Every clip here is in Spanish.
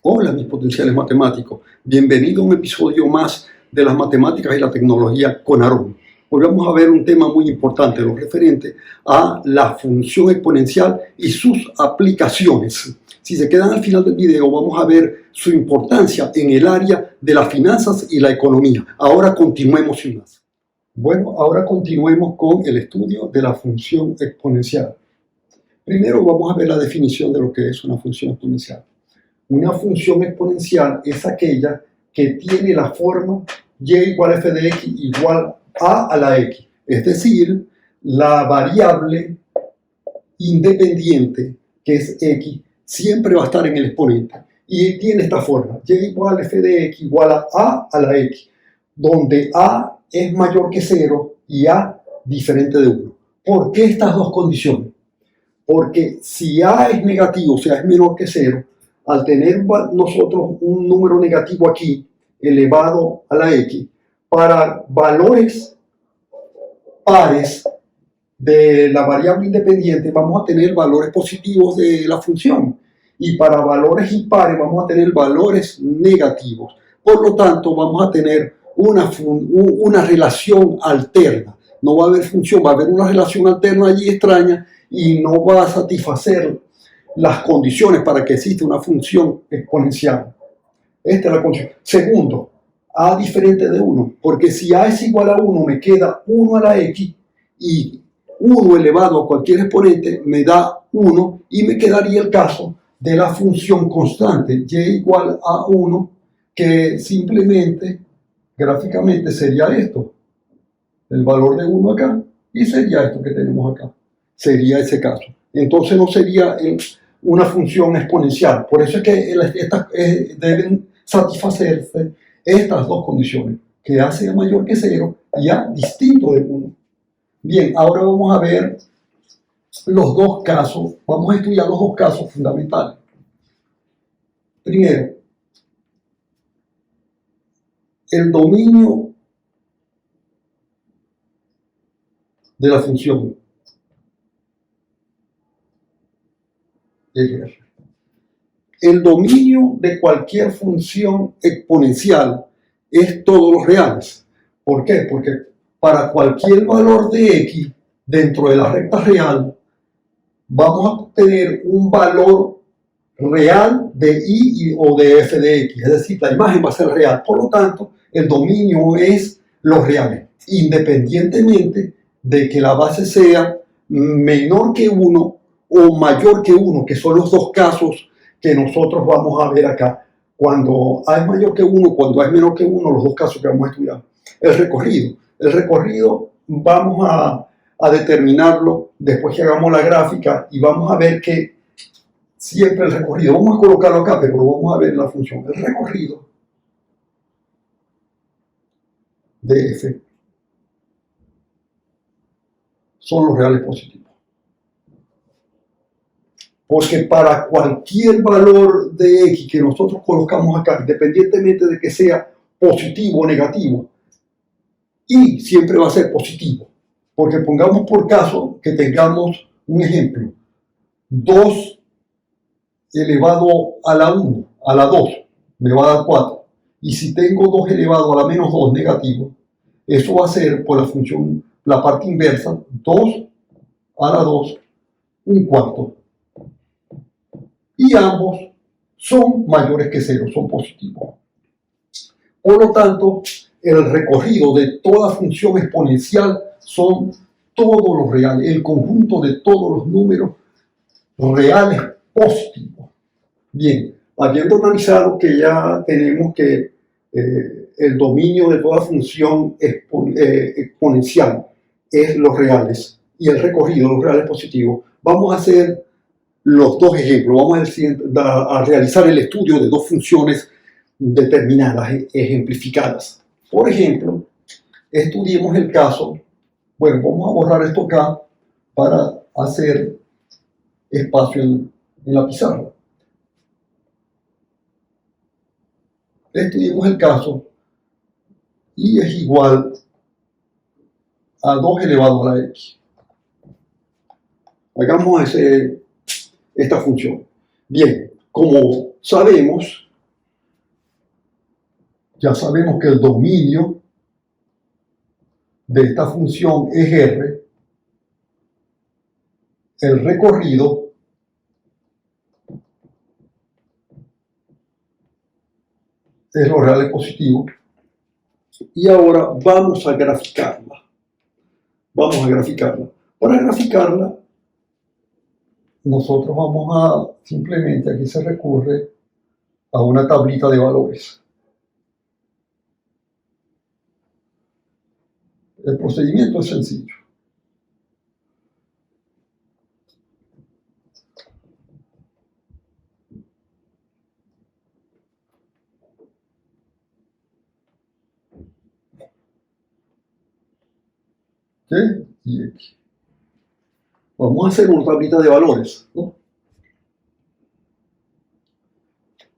Hola mis potenciales matemáticos, bienvenido a un episodio más de las matemáticas y la tecnología con Aarón. Hoy vamos a ver un tema muy importante, lo referente a la función exponencial y sus aplicaciones. Si se quedan al final del video vamos a ver su importancia en el área de las finanzas y la economía. Ahora continuemos sin más. Bueno, ahora continuemos con el estudio de la función exponencial. Primero vamos a ver la definición de lo que es una función exponencial. Una función exponencial es aquella que tiene la forma y igual a f de x igual a la x. Es decir, la variable independiente, que es x, siempre va a estar en el exponente. Y tiene esta forma, y igual a f de x igual a la x, donde a es mayor que 0 y a diferente de 1. ¿Por qué estas dos condiciones? Porque si a es negativo, o sea, es menor que 0, al tener nosotros un número negativo aquí, elevado a la x, para valores pares de la variable independiente vamos a tener valores positivos de la función. Y para valores impares vamos a tener valores negativos. Por lo tanto, vamos a tener una relación alterna. No va a haber función, va a haber una relación alterna allí extraña y no va a satisfacer las condiciones para que exista una función exponencial. Esta es la condición. Segundo, a diferente de 1, porque si a es igual a 1 me queda 1 a la x y 1 elevado a cualquier exponente me da 1 y me quedaría el caso de la función constante y igual a 1, que simplemente gráficamente sería esto, el valor de 1 acá, y sería esto que tenemos acá, sería ese caso. Entonces no sería una función exponencial. Por eso es que deben satisfacerse estas dos condiciones, que a sea mayor que 0 y a distinto de 1. Bien, ahora vamos a ver los dos casos, vamos a estudiar los dos casos fundamentales. Primero, el dominio de la función R. El dominio de cualquier función exponencial es todos los reales. ¿Por qué? Porque para cualquier valor de x dentro de la recta real vamos a obtener un valor real de y o de f de x. Es decir, la imagen va a ser real. Por lo tanto, el dominio es los reales, independientemente de que la base sea menor que 1 o mayor que 1, que son los dos casos que nosotros vamos a ver acá. Cuando A es mayor que 1, cuando A es menor que 1, los dos casos que vamos a estudiar. El recorrido vamos a determinarlo después que hagamos la gráfica y vamos a ver que siempre el recorrido, vamos a colocarlo acá, pero lo vamos a ver en la función. El recorrido de f son los reales positivos. Porque para cualquier valor de x que nosotros colocamos acá, independientemente de que sea positivo o negativo, y siempre va a ser positivo. Porque pongamos por caso que tengamos un ejemplo, 2 elevado a la 1, a la 2, me va a dar 4. Y si tengo 2 elevado a la menos 2 negativo, eso va a ser por la función, la parte inversa, 2 a la 2, un cuarto. Y ambos son mayores que 0, son positivos. Por lo tanto, el recorrido de toda función exponencial son todos los reales, el conjunto de todos los números reales positivos. Bien, habiendo analizado que ya tenemos que el dominio de toda función exponencial es los reales y el recorrido, los reales positivos, vamos a hacer los dos ejemplos. Vamos a realizar el estudio de dos funciones determinadas, ejemplificadas. Por ejemplo, estudiemos el caso, bueno, vamos a borrar esto acá para hacer espacio en la pizarra. Estudiemos el caso y es igual a 2 elevado a la x. Hagamos esta función. Bien, como sabemos, ya sabemos que el dominio de esta función es R, el recorrido es lo real y positivo. Y ahora vamos a graficarla. Para graficarla, nosotros vamos a simplemente, aquí se recurre a una tablita de valores. El procedimiento es sencillo. ¿Ok? Y X. Vamos a hacer una tablita de valores, ¿no?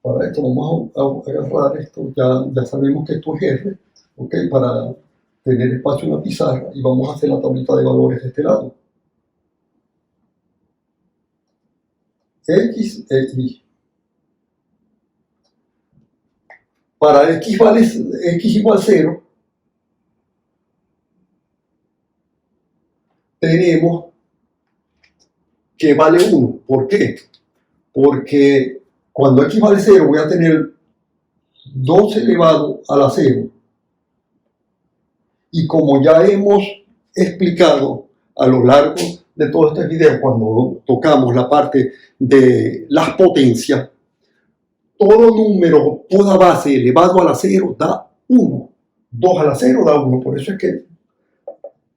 Para esto vamos a agarrar esto, ya sabemos que esto es R, ¿ok? Para tener espacio en la pizarra, y vamos a hacer la tablita de valores de este lado. X e Y. Para X igual 0, tenemos que vale 1. ¿Por qué? Porque cuando X vale 0 voy a tener 2 elevado a la 0. Y como ya hemos explicado a lo largo de todo este video, cuando tocamos la parte de las potencias, todo número, toda base elevado a la 0 da 1. 2 a la 0 da 1. Por eso es que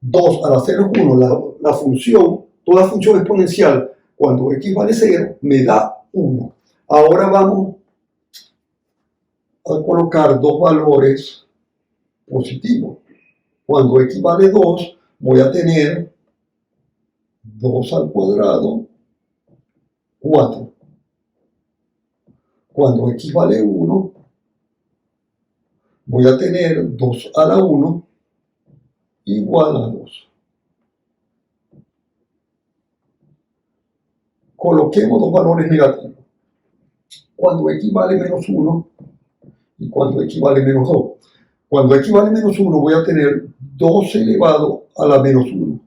2 a la 0 es 1. La función, toda función exponencial, cuando x vale 0, me da 1. Ahora vamos a colocar dos valores positivos. Cuando x vale 2, voy a tener 2 al cuadrado, 4. Cuando x vale 1, voy a tener 2 a la 1 igual a 2. Coloquemos dos valores negativos. Cuando x vale menos 1 y cuando x vale menos 2. Cuando x vale menos 1 voy a tener 2 elevado a la menos 1.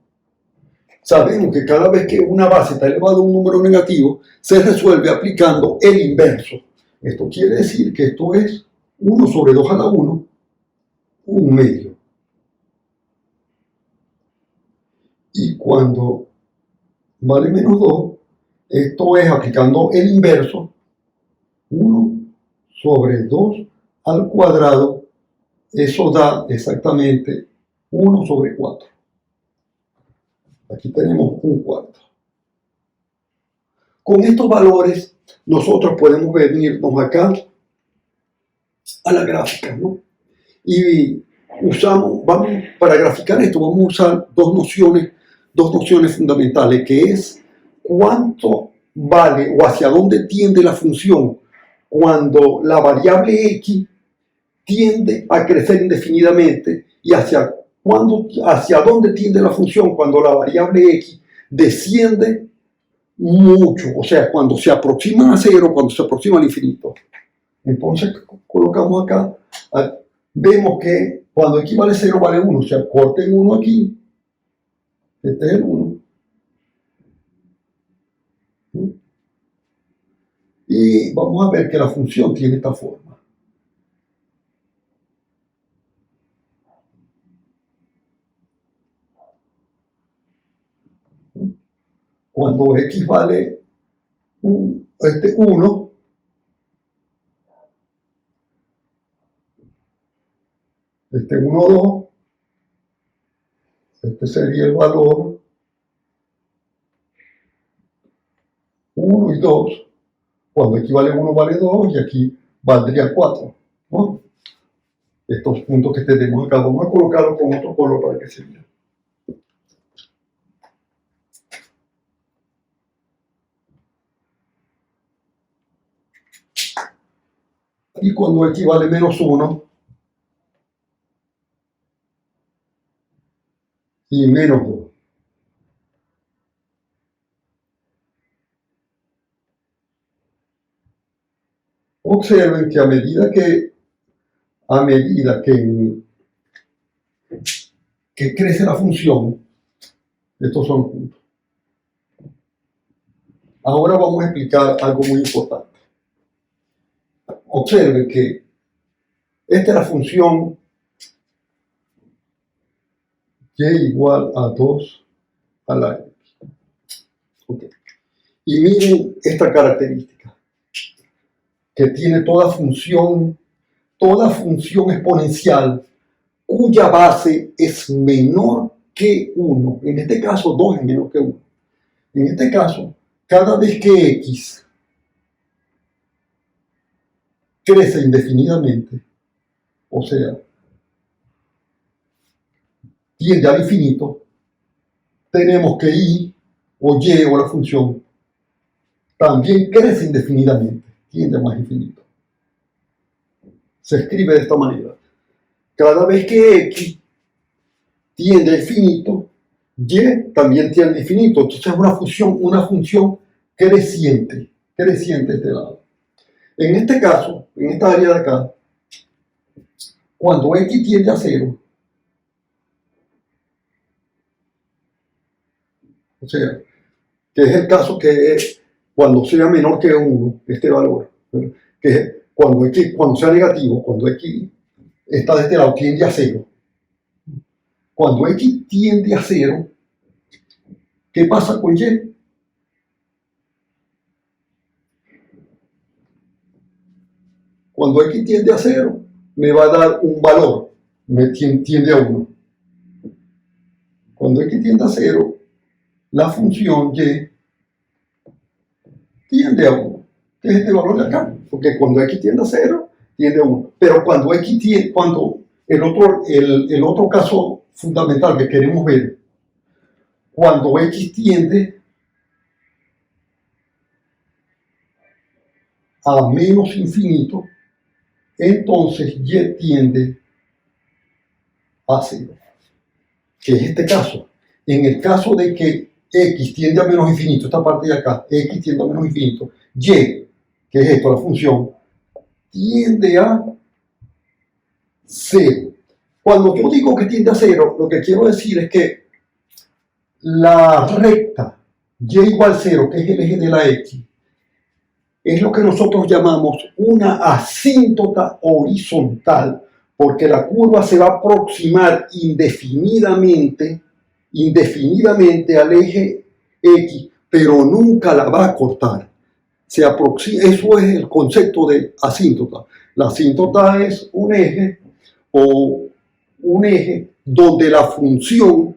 Sabemos que cada vez que una base está elevada a un número negativo, se resuelve aplicando el inverso. Esto quiere decir que esto es 1 sobre 2 a la 1, un medio. Y cuando vale menos 2, esto es aplicando el inverso, 1 sobre 2 al cuadrado, eso da exactamente 1 sobre 4. Aquí tenemos un cuarto. Con estos valores, nosotros podemos venirnos acá a la gráfica, ¿no? Y para graficar esto, vamos a usar dos nociones fundamentales, que es cuánto vale o hacia dónde tiende la función cuando la variable x tiende a crecer indefinidamente y hacia dónde tiende la función cuando la variable x desciende mucho, o sea, cuando se aproxima a 0, cuando se aproxima al infinito. Entonces colocamos acá, vemos que cuando x vale 0 vale 1, o sea, corten 1 aquí, este es el 1. Y vamos a ver que la función tiene esta forma. Cuando x vale 1, este 1, este 1, 2, este sería el valor 1 y 2. Cuando aquí vale 1 vale 2 y aquí valdría 4, ¿no? Estos puntos que tenemos acá, vamos a colocarlos con otro color para que se vea. Y cuando x vale menos 1 y menos 2. Observen que a medida que a medida que crece la función, estos son los puntos. Ahora vamos a explicar algo muy importante. Observe que esta es la función y igual a 2 a la x. Okay. Y miren esta característica que tiene toda función exponencial cuya base es menor que 1. En este caso, 2 es menor que 1. En este caso, cada vez que x crece indefinidamente, o sea, tiende al infinito, tenemos que y o y o la función también crece indefinidamente, tiende a más infinito. Se escribe de esta manera. Cada vez que x tiende a infinito, y también tiende a infinito. Entonces es una función creciente de este lado. En este caso, en esta área de acá, cuando x tiende a 0, o sea, que es el caso que es cuando sea menor que 1, este valor, ¿verdad? Que es cuando sea negativo, cuando x está de este lado, tiende a 0. Cuando x tiende a 0, ¿qué pasa con y? Cuando x tiende a 0, me va a dar un valor, tiende a 1. Cuando x tiende a 0, la función y tiende a 1, que es este valor de acá, porque cuando x tiende a 0, tiende a 1. Pero cuando el otro caso fundamental que queremos ver, cuando x tiende a menos infinito, entonces y tiende a 0, que es este caso. En el caso de que x tiende a menos infinito, esta parte de acá, x tiende a menos infinito, y, que es esto, la función, tiende a 0. Cuando yo digo que tiende a 0, lo que quiero decir es que la recta y igual 0, que es el eje de la x, es lo que nosotros llamamos una asíntota horizontal, porque la curva se va a aproximar indefinidamente al eje x, pero nunca la va a cortar. Eso es el concepto de asíntota. La asíntota es un eje donde la función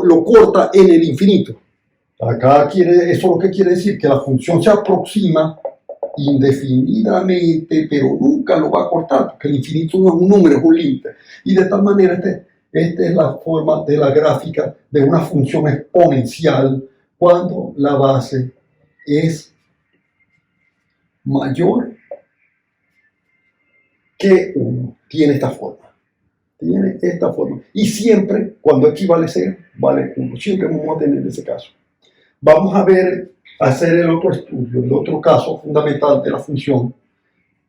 lo corta en el infinito. Acá eso es lo que quiere decir, que la función se aproxima indefinidamente, pero nunca lo va a cortar, porque el infinito no es un número, es un límite. Y de tal manera, esta es la forma de la gráfica de una función exponencial cuando la base es mayor que 1. Tiene esta forma. Y siempre, cuando x vale 0, vale 1. Siempre vamos a tener ese caso. Vamos a hacer el otro estudio, el otro caso fundamental de la función,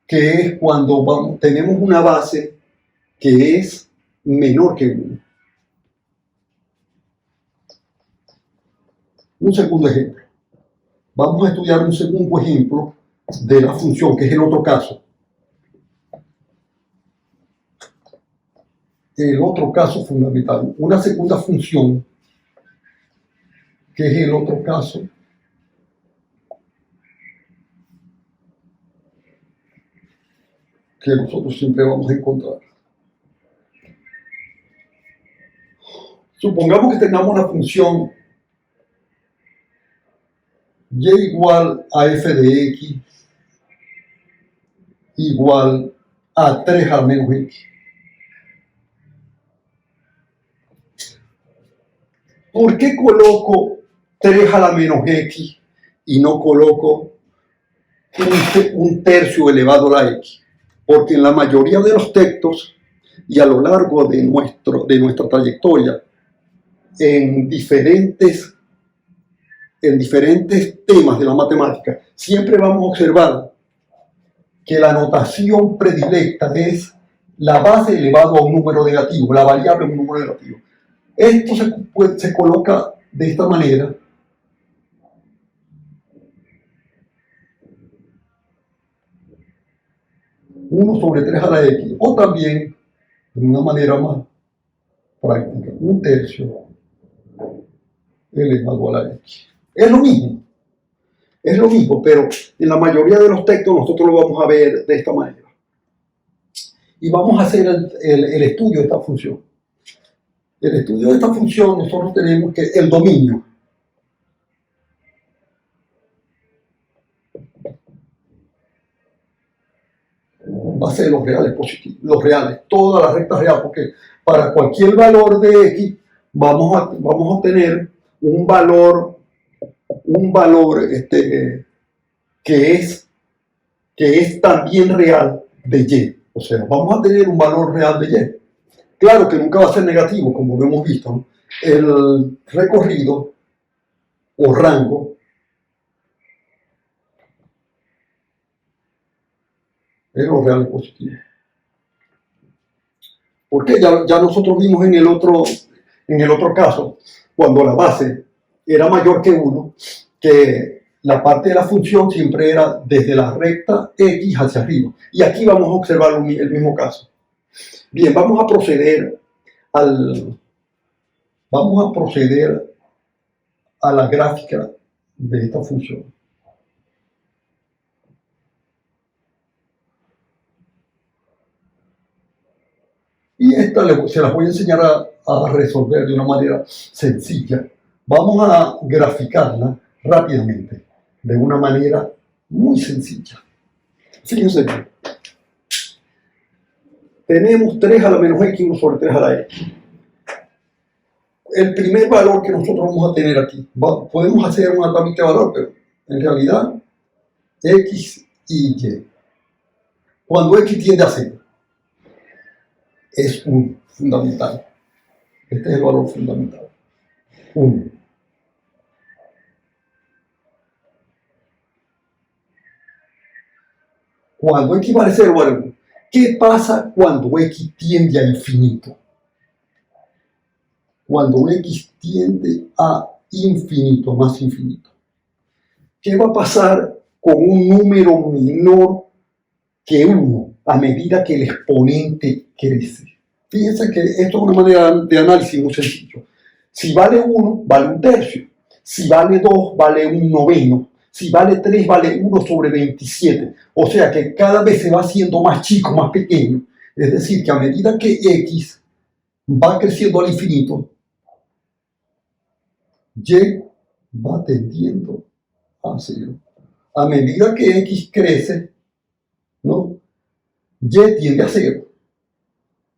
que es cuando tenemos una base que es menor que 1. Un segundo ejemplo. Vamos a estudiar un segundo ejemplo de la función, que es el otro caso. El otro caso fundamental, una segunda función, que es el otro caso que nosotros siempre vamos a encontrar. Supongamos que tengamos la función y igual a f de x igual a 3 al menos x. ¿Por qué coloco 3 a la menos x y no coloco un tercio elevado a la x? Porque en la mayoría de los textos y a lo largo de nuestra trayectoria, en diferentes temas de la matemática, siempre vamos a observar que la notación predilecta es la base elevado a un número negativo, la variable a un número negativo. Esto se coloca de esta manera. Uno sobre 3 a la x, o también, de una manera más práctica, 1/3 elevado a la x. Es lo mismo, pero en la mayoría de los textos nosotros lo vamos a ver de esta manera. Y vamos a hacer el estudio de esta función. El estudio de esta función, nosotros tenemos que el dominio. Va a ser los reales positivos, los reales, todas las rectas reales, porque para cualquier valor de x vamos a obtener un valor que es también real de y. O sea, vamos a tener un valor real de y. Claro que nunca va a ser negativo, como lo hemos visto, ¿no? El recorrido o rango es los reales positivos. Porque ya nosotros vimos en el otro caso, cuando la base era mayor que 1, que la parte de la función siempre era desde la recta x hacia arriba. Y aquí vamos a observar el mismo caso. Bien, vamos a proceder a la gráfica de esta función. Y esta se las voy a enseñar a resolver de una manera sencilla. Vamos a graficarla rápidamente, de una manera muy sencilla. Fíjense bien. Tenemos 3 a la menos x, 1 sobre 3 a la x. El primer valor que nosotros vamos a tener aquí, podemos hacer una tablita de valor, pero en realidad x y y. Cuando x tiende a 0, es 1, fundamental. Este es el valor fundamental. 1. Cuando x vale 0, vale 1. ¿Qué pasa cuando x tiende a infinito? Cuando x tiende a infinito, más infinito. ¿Qué va a pasar con un número menor que 1 a medida que el exponente crece? Fíjense que esto es una manera de análisis muy sencillo. Si vale 1, vale 1/3. Si vale 2, vale 1/9. Si vale 3, vale 1 sobre 27. O sea que cada vez se va haciendo más chico, más pequeño. Es decir, que a medida que x va creciendo al infinito, y va tendiendo a 0. A medida que x crece, ¿no? Y tiende a 0.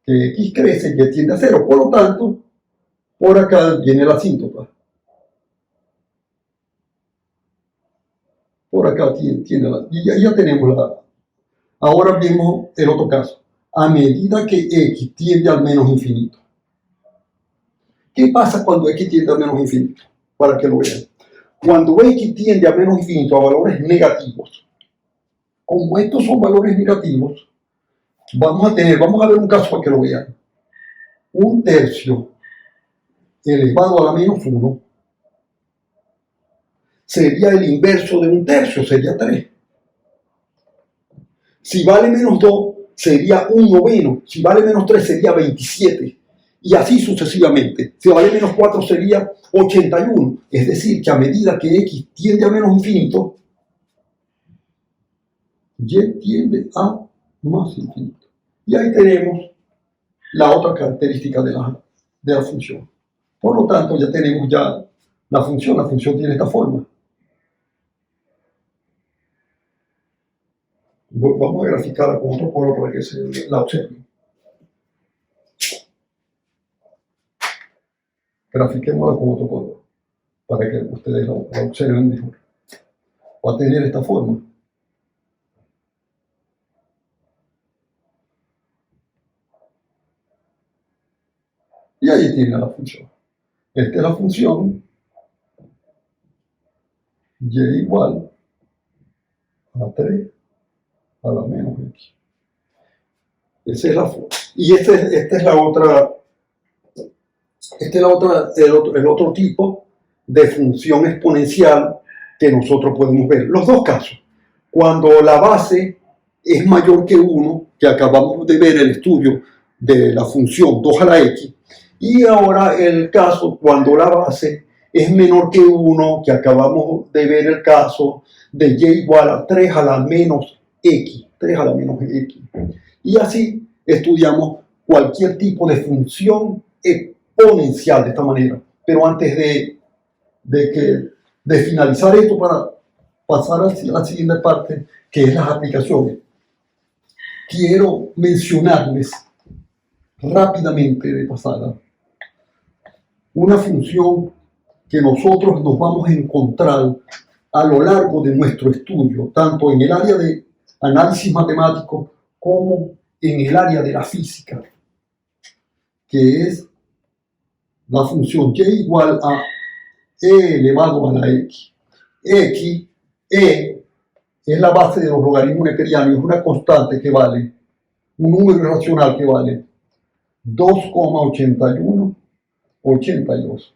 Que x crece, y tiende a 0. Por lo tanto, por acá viene la asíntota. Por acá tiene la... Y ya tenemos la... Ahora vemos el otro caso. A medida que x tiende al menos infinito. ¿Qué pasa cuando x tiende al menos infinito? Para que lo vean. Cuando x tiende a menos infinito, a valores negativos, como estos son valores negativos, vamos a ver un caso para que lo vean. 1/3 elevado a la menos 1 sería el inverso de 1/3, sería 3. Si vale menos 2, sería 1/9. Si vale menos 3, sería 27. Y así sucesivamente. Si vale menos 4, sería 81. Es decir, que a medida que x tiende a menos infinito, y tiende a más infinito. Y ahí tenemos la otra característica de la función. Por lo tanto, ya tenemos la función. La función tiene esta forma. Vamos a graficarla con otro color para que se la observen. Grafiquémosla con otro color para que ustedes la observen mejor. Va a tener esta forma. Y ahí tiene la función. Esta es la función y igual a 3 a la menos X. Esa es la forma. Y esta es la otra, el otro tipo de función exponencial que nosotros podemos ver. Los dos casos. Cuando la base es mayor que 1, que acabamos de ver el estudio de la función 2 a la X, y ahora el caso cuando la base es menor que 1, que acabamos de ver el caso de y igual a 3 a la menos X, 3 a la menos X. Y así estudiamos cualquier tipo de función exponencial de esta manera. Pero antes de finalizar esto, para pasar a la siguiente parte, que es las aplicaciones, quiero mencionarles rápidamente de pasada una función que nosotros nos vamos a encontrar a lo largo de nuestro estudio, tanto en el área de análisis matemático como en el área de la física, que es la función y igual a e elevado a la x. X, es la base de los logaritmos neperianos, es una constante que vale, un número irracional que vale 2,8182.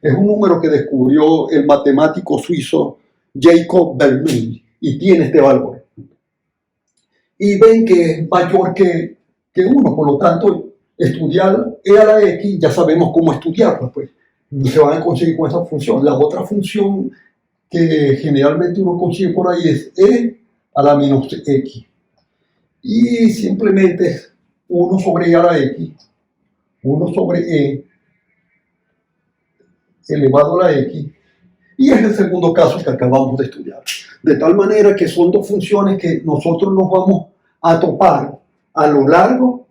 Es un número que descubrió el matemático suizo Jacob Bernoulli y tiene este valor. Y ven que es mayor que 1, por lo tanto, estudiar e a la x, ya sabemos cómo estudiarla, pues se van a conseguir con esa función. La otra función que generalmente uno consigue por ahí es e a la menos x. Y simplemente es 1 sobre e a la x, 1 sobre e elevado a la x, y es el segundo caso que acabamos de estudiar. De tal manera que son dos funciones que nosotros nos vamos a topar a lo largo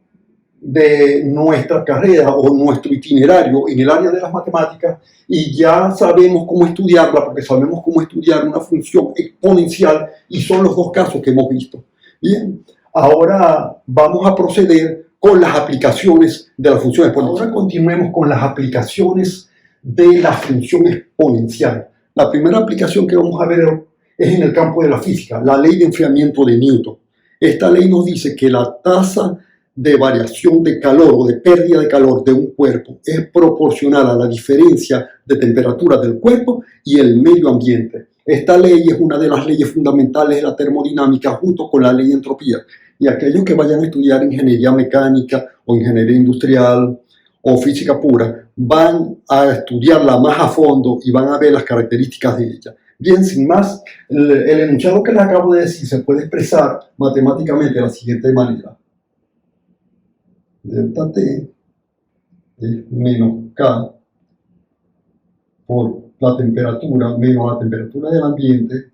de nuestra carrera o nuestro itinerario en el área de las matemáticas, y ya sabemos cómo estudiarla porque sabemos cómo estudiar una función exponencial, y son los dos casos que hemos visto. Bien, ahora vamos a proceder con las aplicaciones de la función exponencial. Ahora continuemos con las aplicaciones de la función exponencial. La primera aplicación que vamos a ver es en el campo de la física, la ley de enfriamiento de Newton. Esta ley nos dice que la tasa de variación de calor o de pérdida de calor de un cuerpo es proporcional a la diferencia de temperatura del cuerpo y el medio ambiente. Esta ley es una de las leyes fundamentales de la termodinámica junto con la ley de entropía. Y aquellos que vayan a estudiar ingeniería mecánica o ingeniería industrial o física pura van a estudiarla más a fondo y van a ver las características de ella. Bien, sin más, el enunciado que les acabo de decir se puede expresar matemáticamente de la siguiente manera. Delta T es menos K por la temperatura menos la temperatura del ambiente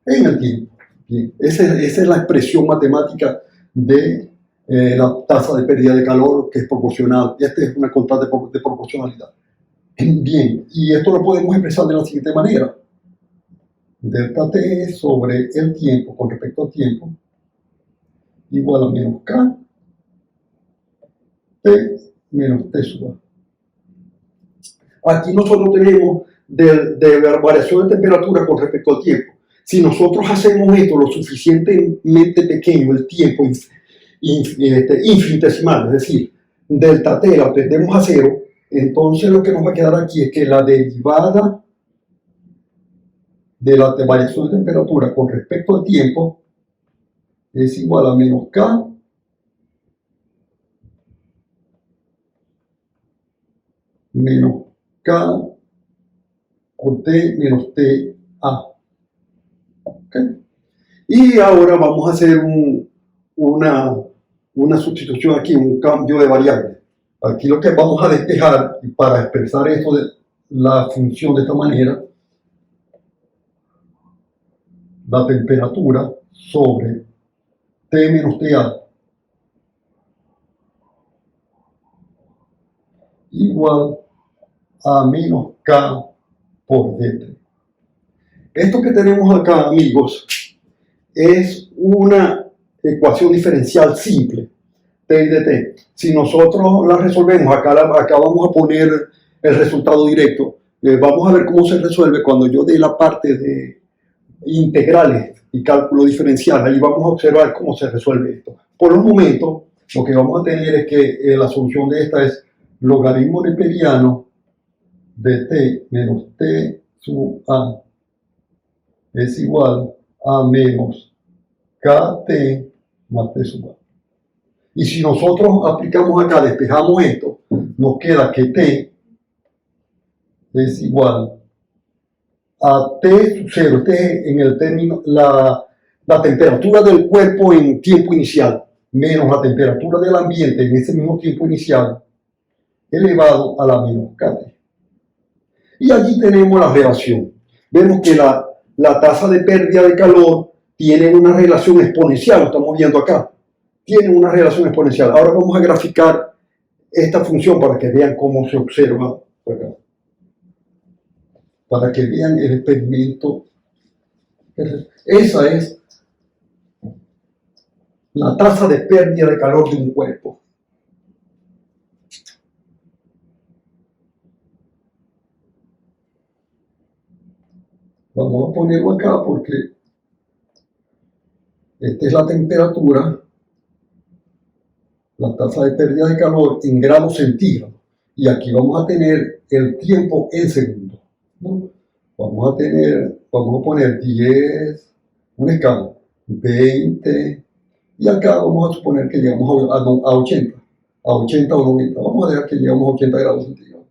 en el tiempo. Bien, esa es la expresión matemática de la tasa de pérdida de calor, que es proporcional. Esta es una constante de proporcionalidad. Bien, y esto lo podemos expresar de la siguiente manera. Delta T sobre el tiempo con respecto al tiempo igual a menos K T menos T sub A. Aquí nosotros tenemos de la variación de temperatura con respecto al tiempo. Si nosotros hacemos esto lo suficientemente pequeño, el tiempo infinitesimal, es decir, delta T la obtenemos a 0, entonces lo que nos va a quedar aquí es que la derivada de la variación de temperatura con respecto al tiempo es igual a menos K menos K por T menos TA. ¿Okay? Y ahora vamos a hacer una sustitución aquí, un cambio de variable. Aquí lo que vamos a despejar, y para expresar esto de la función de esta manera, la temperatura sobre T menos TA igual a menos K por dt. Esto que tenemos acá, amigos, es una ecuación diferencial simple, T y dt. Si nosotros la resolvemos, acá vamos a poner el resultado directo. Vamos a ver cómo se resuelve cuando yo dé la parte de integrales y cálculo diferencial. Ahí vamos a observar cómo se resuelve esto. Por el momento, lo que vamos a tener es que la solución de esta es logaritmo neperiano de t menos t sub a es igual a menos kt más t sub a. Y si nosotros aplicamos acá, despejamos esto, nos queda que t es igual a t sub 0. Este es en el término, la temperatura del cuerpo en tiempo inicial, menos la temperatura del ambiente en ese mismo tiempo inicial, elevado a la menos kt. Y allí tenemos la relación. Vemos que la tasa de pérdida de calor tiene una relación exponencial, lo estamos viendo acá. Tiene una relación exponencial. Ahora vamos a graficar esta función para que vean cómo se observa acá. Para que vean el experimento. Esa es la tasa de pérdida de calor de un cuerpo. Vamos a ponerlo acá porque esta es la temperatura, la tasa de pérdida de calor en grados centígrados. Y aquí vamos a tener el tiempo en segundos, ¿no? Vamos a poner 10, una escala, 20, y acá vamos a suponer que llegamos a 80 o 90. Vamos a dejar que llegamos a 80 grados centígrados.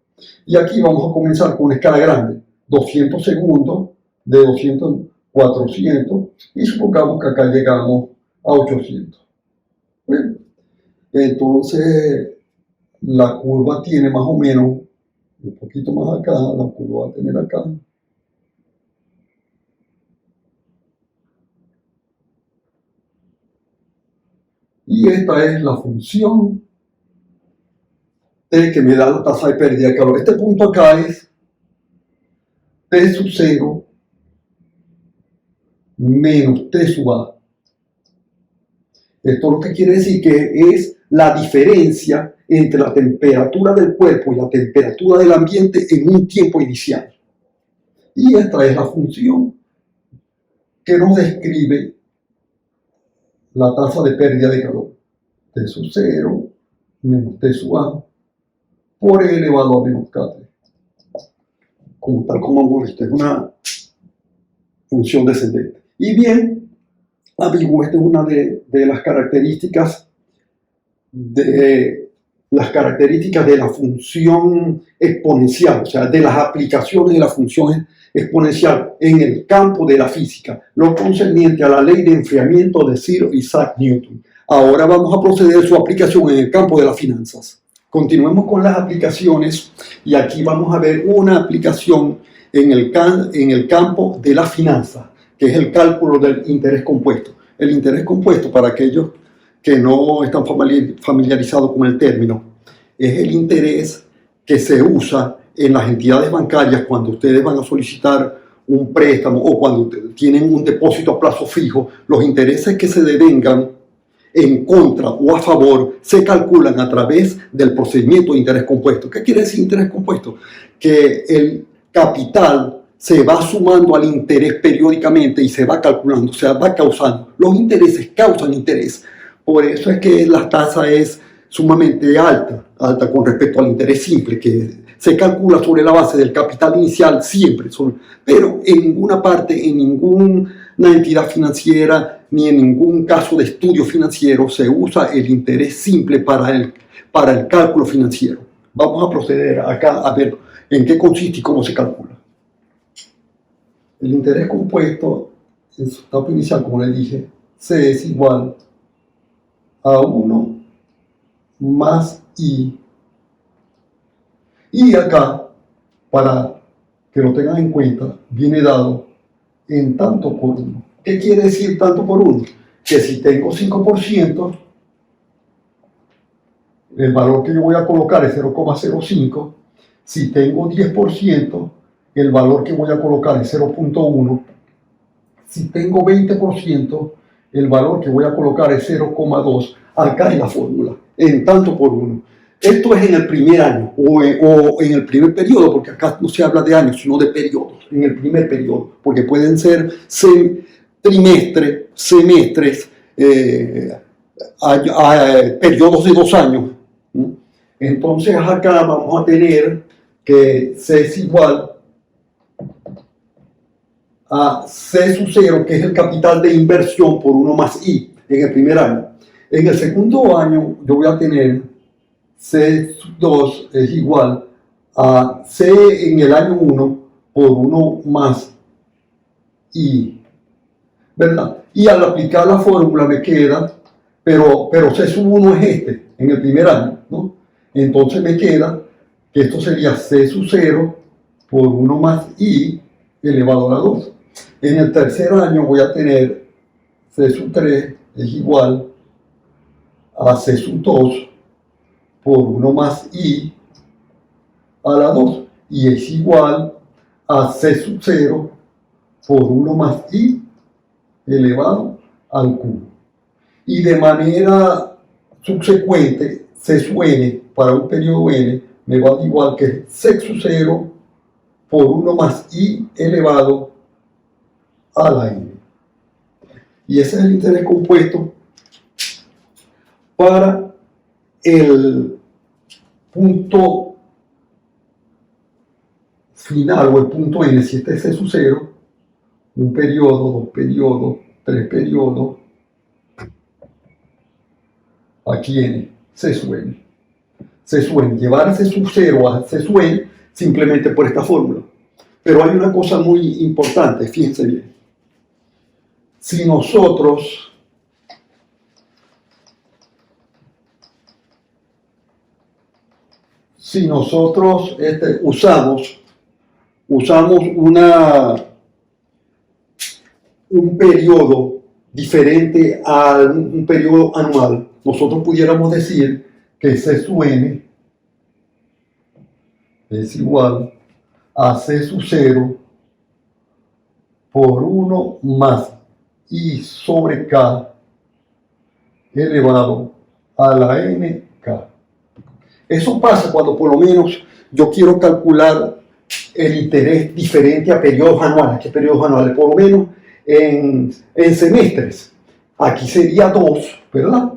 Y aquí vamos a comenzar con una escala grande, 200 segundos, de 200 a 400, y supongamos que acá llegamos a 800. Bueno, entonces la curva tiene más o menos, un poquito más acá, la curva va a tener acá. Y esta es la función T que me da la tasa de pérdida de calor. Este punto acá es T sub 0 menos T sub A. Esto lo que quiere decir que es la diferencia entre la temperatura del cuerpo y la temperatura del ambiente en un tiempo inicial. Y esta es la función que nos describe la tasa de pérdida de calor. T sub 0 menos T sub A por E elevado a menos kt. Tal como hemos visto, es una función descendente. Y bien, amigos, esta es una de las características de la función exponencial, o sea, de las aplicaciones de la función exponencial en el campo de la física, lo concerniente a la ley de enfriamiento de Sir Isaac Newton. Ahora vamos a proceder a su aplicación en el campo de las finanzas. Continuemos con las aplicaciones y aquí vamos a ver una aplicación en el campo de la finanza, que es el cálculo del interés compuesto. El interés compuesto, para aquellos que no están familiarizados con el término, es el interés que se usa en las entidades bancarias cuando ustedes van a solicitar un préstamo o cuando tienen un depósito a plazo fijo. Los intereses que se devengan en contra o a favor se calculan a través del procedimiento de interés compuesto. ¿Qué quiere decir interés compuesto? Que el capital se va sumando al interés periódicamente y se va calculando, o sea, va causando. Los intereses causan interés. Por eso es que la tasa es sumamente alta con respecto al interés simple, que se calcula sobre la base del capital inicial siempre, pero en ninguna parte, en ninguna entidad financiera, ni en ningún caso de estudio financiero se usa el interés simple para el cálculo financiero. Vamos a proceder acá a ver en qué consiste y cómo se calcula. El interés compuesto, en su etapa inicial, como les dije, C es igual a 1 más I. Y acá, para que lo tengan en cuenta, viene dado en tanto por 1. ¿Qué quiere decir tanto por 1? Que si tengo 5%, el valor que yo voy a colocar es 0,05. Si tengo 10%, el valor que voy a colocar es 0,1. Si tengo 20%, el valor que voy a colocar es 0,2. Acá en la fórmula, en tanto por 1. Esto es en el primer año o en el primer periodo, porque acá no se habla de años, sino de periodos, en el primer periodo, porque pueden ser trimestres, semestres, periodos de 2 años. Entonces acá vamos a tener que C es igual a C sub 0, que es el capital de inversión por 1 más I en el primer año. En el segundo año yo voy a tener C sub 2 es igual a C en el año 1 por 1 más I, ¿verdad? Y al aplicar la fórmula me queda, pero C sub 1 es este, en el primer año, ¿no? Entonces me queda que esto sería C sub 0 por 1 más I elevado a la 2. En el tercer año voy a tener C sub 3 es igual a C sub 2 por 1 más I a la 2. Y es igual a C sub 0 por 1 más I elevado al cubo. Y de manera subsecuente, C sub n para un periodo n me va a dar igual que C sub 0 por 1 más I elevado a la n. Y ese es el interés compuesto para el punto final o el punto n. Si este es C sub 0, un periodo, 2 periodos, 3 periodos, aquí n, C sub n. C sub n, llevar C sub 0 a C sub n simplemente por esta fórmula. Pero hay una cosa muy importante, fíjense bien. Si nosotros usamos un periodo diferente a un periodo anual, nosotros pudiéramos decir que C sub n es igual a C sub 0 por 1 más I sobre K elevado a la nk. Eso pasa cuando por lo menos yo quiero calcular el interés diferente a periodos anuales. ¿Qué periodos anuales? Por lo menos en semestres. Aquí sería 2, ¿verdad?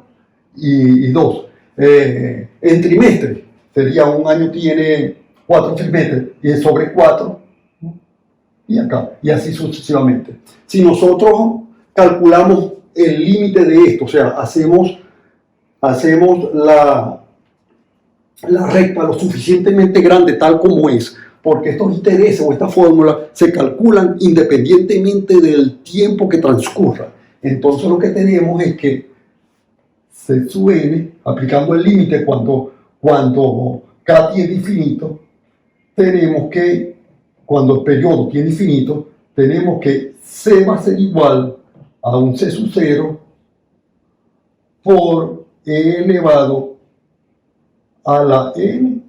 Y 2. En trimestres sería un año tiene 4 trimestres y es sobre 4. Y acá, y así sucesivamente. Si nosotros calculamos el límite de esto, o sea, hacemos la recta lo suficientemente grande tal como es, porque estos intereses o esta fórmula se calculan independientemente del tiempo que transcurra. Entonces lo que tenemos es que C sub n, aplicando el límite cuando K tiene infinito, tenemos que, cuando el periodo tiene infinito, tenemos que C va a ser igual a un C sub 0 por E elevado a la n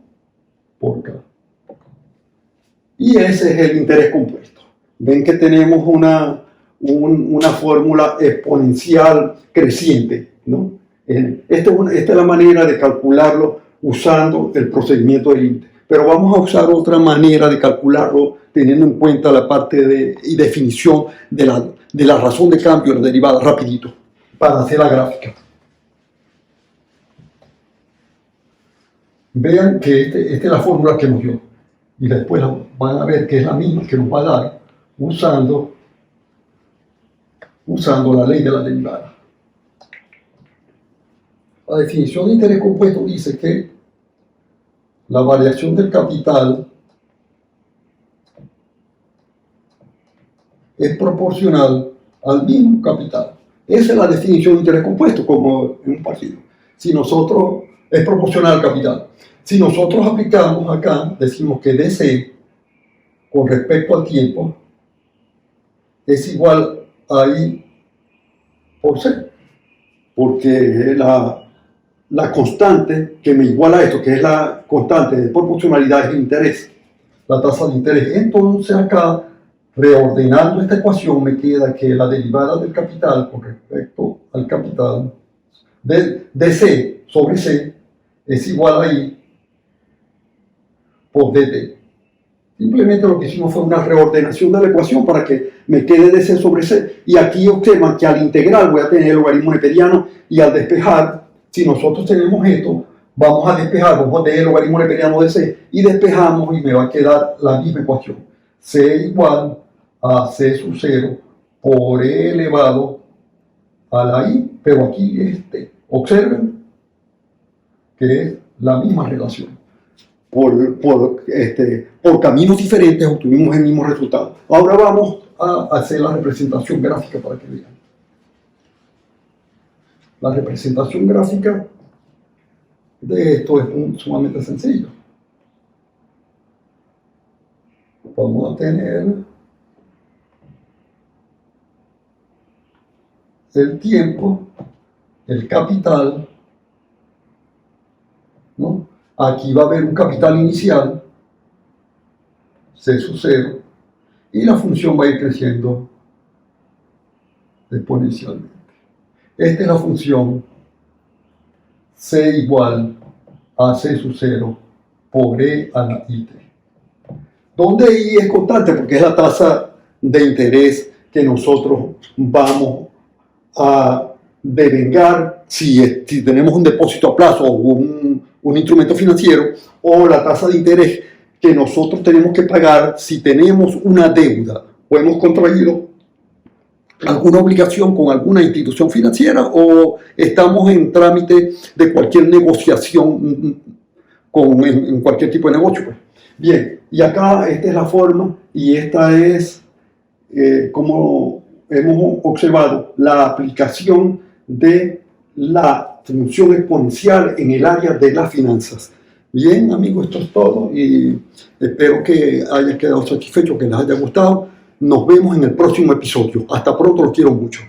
por K. Y ese es el interés compuesto. Ven que tenemos una fórmula exponencial creciente, ¿no? Esta es la manera de calcularlo usando el procedimiento de límite. Pero vamos a usar otra manera de calcularlo teniendo en cuenta la parte y definición de la razón de cambio de la derivada rapidito para hacer la gráfica. Vean que esta es la fórmula que nos dio. Y después van a ver que es la misma que nos va a dar usando la ley de la derivada. La definición de interés compuesto dice que la variación del capital es proporcional al mismo capital. Esa es la definición de interés compuesto, como en un partido. Si nosotros es proporcional al capital. Si nosotros aplicamos acá, decimos que DC con respecto al tiempo es igual a I por C, porque la constante que me iguala a esto, que es la constante de proporcionalidad, es el interés, la tasa de interés. Entonces acá, reordenando esta ecuación, me queda que la derivada del capital con respecto al capital de C sobre C es igual a I por dt. Simplemente lo que hicimos fue una reordenación de la ecuación para que me quede de C sobre C. Y aquí observan que al integrar voy a tener el logaritmo neperiano y al despejar, si nosotros tenemos esto, vamos a despejar, vamos a tener el logaritmo neperiano de C y despejamos y me va a quedar la misma ecuación. C igual a C sub 0 por E elevado a la I, pero aquí observen que es la misma relación. Por caminos diferentes obtuvimos el mismo resultado. Ahora vamos a hacer la representación gráfica para que vean. La representación gráfica de esto es sumamente sencillo. Vamos a tener el tiempo, el capital, ¿no? Aquí va a haber un capital inicial, C sub 0, y la función va a ir creciendo exponencialmente. Esta es la función C igual a C sub 0 por E a la IT. Donde I es constante porque es la tasa de interés que nosotros vamos a devengar si tenemos un depósito a plazo o un instrumento financiero, o la tasa de interés que nosotros tenemos que pagar si tenemos una deuda o hemos contraído alguna obligación con alguna institución financiera o estamos en trámite de cualquier negociación en cualquier tipo de negocio. Bien, y acá esta es la forma y esta es como hemos observado la aplicación de la función exponencial en el área de las finanzas. Bien, amigos, esto es todo y espero que haya quedado satisfecho, que les haya gustado. Nos vemos en el próximo episodio. Hasta pronto, los quiero mucho.